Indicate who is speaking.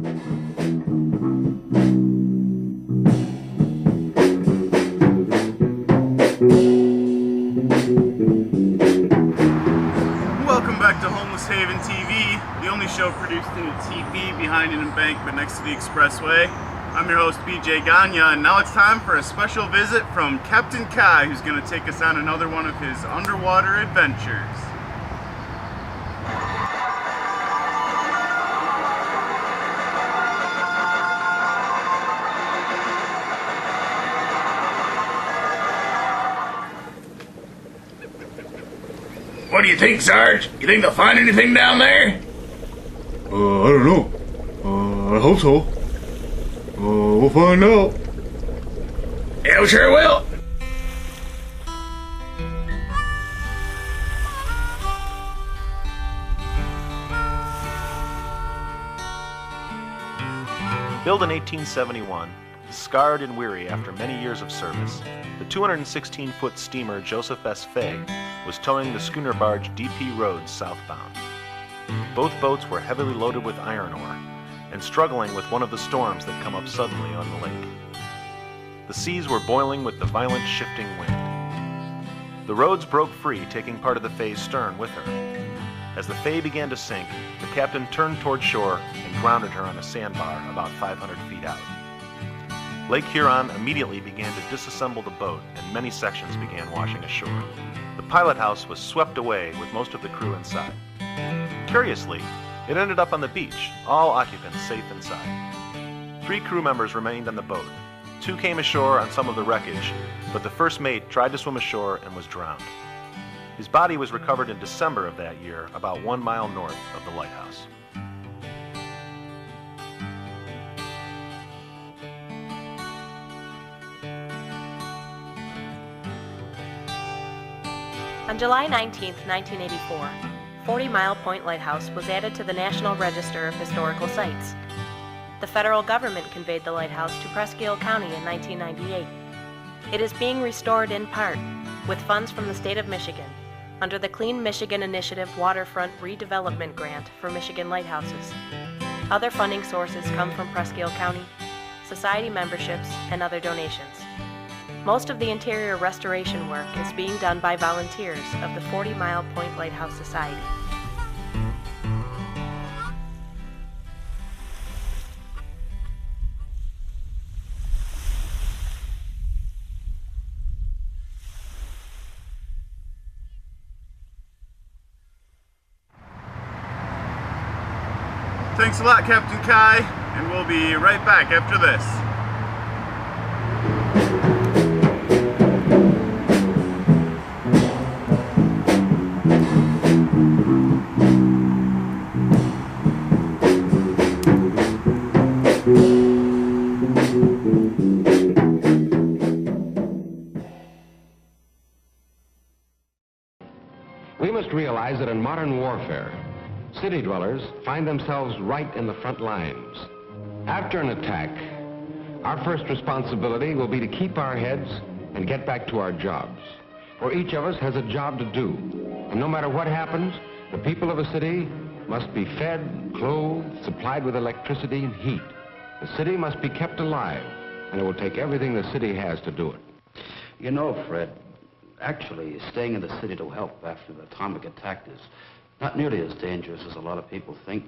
Speaker 1: Welcome back to Homeless Haven TV, the only show produced in a teepee behind an embankment next to the expressway. I'm your host, BJ Gagne, and now it's time for a special visit from Captain Kai, who's going to take us on another one of his underwater adventures.
Speaker 2: What do you think, Sarge? You think they'll find anything down there?
Speaker 3: I don't know. I hope so. We'll find out.
Speaker 2: Yeah, we sure will.
Speaker 4: Built in 1871, scarred and weary after many years of service, the 216-foot steamer Joseph S. Fay was towing the schooner barge DP Rhodes southbound. Both boats were heavily loaded with iron ore and struggling with one of the storms that come up suddenly on the lake. The seas were boiling with the violent shifting wind. The Rhodes broke free, taking part of the Fay's stern with her. As the Fay began to sink, the captain turned toward shore and grounded her on a sandbar about 500 feet out. Lake Huron immediately began to disassemble the boat, and many sections began washing ashore. The pilot house was swept away with most of the crew inside. Curiously, it ended up on the beach, all occupants safe inside. 3 crew members remained on the boat. 2 came ashore on some of the wreckage, but the first mate tried to swim ashore and was drowned. His body was recovered in December of that year, about 1 mile north of the lighthouse.
Speaker 5: On July 19, 1984, 40 Mile Point Lighthouse was added to the National Register of Historical Sites. The federal government conveyed the lighthouse to Presque Isle County in 1998. It is being restored in part with funds from the state of Michigan under the Clean Michigan Initiative Waterfront Redevelopment Grant for Michigan lighthouses. Other funding sources come from Presque Isle County, society memberships, and other donations. Most of the interior restoration work is being done by volunteers of the 40 Mile Point Lighthouse Society.
Speaker 1: Thanks a lot, Captain Kai, and we'll be right back after this.
Speaker 6: We must realize that in modern warfare, city dwellers find themselves right in the front lines. After an attack, our first responsibility will be to keep our heads and get back to our jobs. For each of us has a job to do. And no matter what happens, the people of a city must be fed, clothed, supplied with electricity and heat. The city must be kept alive, and it will take everything the city has to do it.
Speaker 7: You know, Fred, actually staying in the city to help after the atomic attack is not nearly as dangerous as a lot of people think.